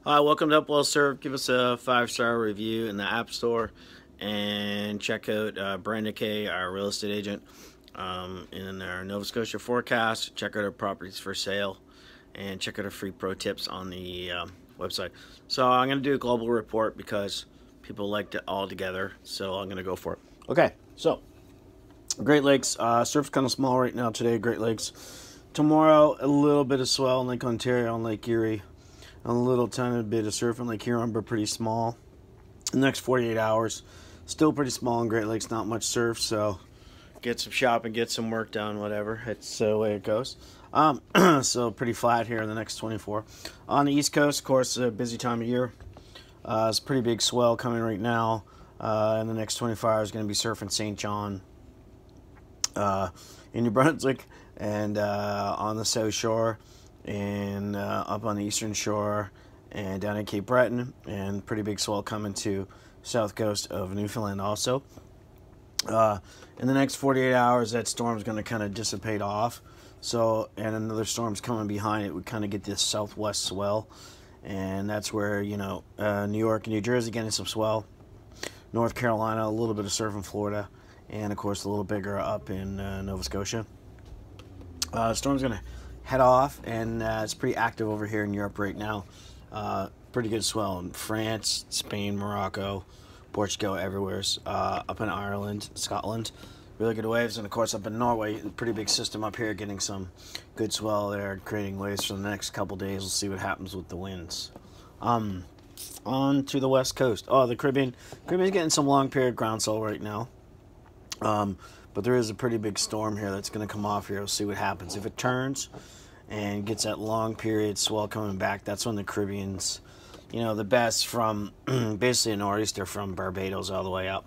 Hi, welcome to Upwellsurf. Give us a 5-star review in the App Store, and check out Brenda Kay, our real estate agent, in our Nova Scotia forecast. Check out our properties for sale, and check out our free pro tips on the website. So I'm going to do a global report because people liked it all together, so I'm going to go for it. Okay, so Great Lakes. Surf's kind of small right now today, Great Lakes. Tomorrow, a little bit of swell in Lake Ontario and Lake Erie. A little tiny bit of surf in Lake Huron, but pretty small. The next 48 hours, still pretty small in Great Lakes, not much surf, so get some shopping, get some work done, whatever. It's the way it goes. So pretty flat here in the next 24. On the East Coast, of course, a busy time of year. It's a pretty big swell coming right now. In the next 24 hours, going to be surfing St. John in New Brunswick and on the South Shore, and up on the eastern shore and down at Cape Breton, and pretty big swell coming to south coast of Newfoundland also. In the next 48 hours, that storm's going to kind of dissipate off. So, and another storm's coming behind it. We kind of get this southwest swell, and that's where, you know, New York and New Jersey getting some swell. North Carolina, a little bit of surf in Florida, and of course a little bigger up in Nova Scotia. Storm's going to head off, and it's pretty active over here in Europe right now. Pretty good swell in France, Spain, Morocco, Portugal, everywhere. Up in Ireland, Scotland, really good waves. And of course up in Norway, a pretty big system up here getting some good swell there, creating waves for the next couple days. We'll see what happens with the winds. On to the west coast. Oh, the Caribbean. Caribbean's getting some long period ground swell right now. But there is a pretty big storm here that's going to come off here. We'll see what happens. If it turns and gets that long period swell coming back, that's when the Caribbean's, you know, the best from basically a nor'easter from Barbados all the way up.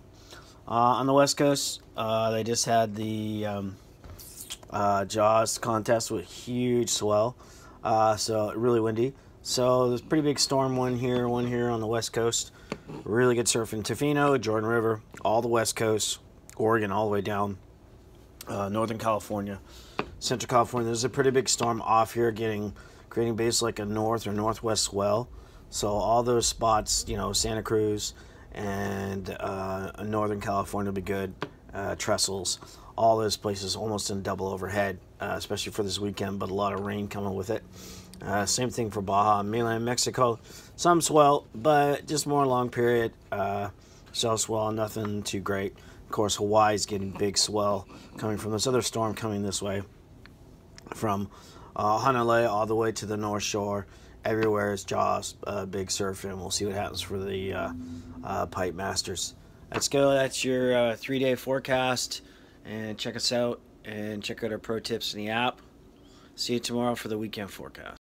On the west coast, they just had the Jaws contest with huge swell, so really windy. So there's a pretty big storm, one here on the west coast. Really good surfing. Tofino, Jordan River, all the west coast, Oregon all the way down, Northern California, Central California. There's a pretty big storm off here creating basically like a north or northwest swell. So all those spots, you know, Santa Cruz and Northern California will be good. Trestles, all those places almost in double overhead, especially for this weekend, but a lot of rain coming with it. Same thing for Baja, mainland Mexico. Some swell, but just more long period. Shell swell, nothing too great. Of course, Hawaii's getting big swell coming from this other storm coming this way from Honolulu all the way to the North Shore. Everywhere is Jaws, big surfing. We'll see what happens for the Pipe Masters. Let's go. That's your 3-day forecast. And check us out and check out our pro tips in the app. See you tomorrow for the weekend forecast.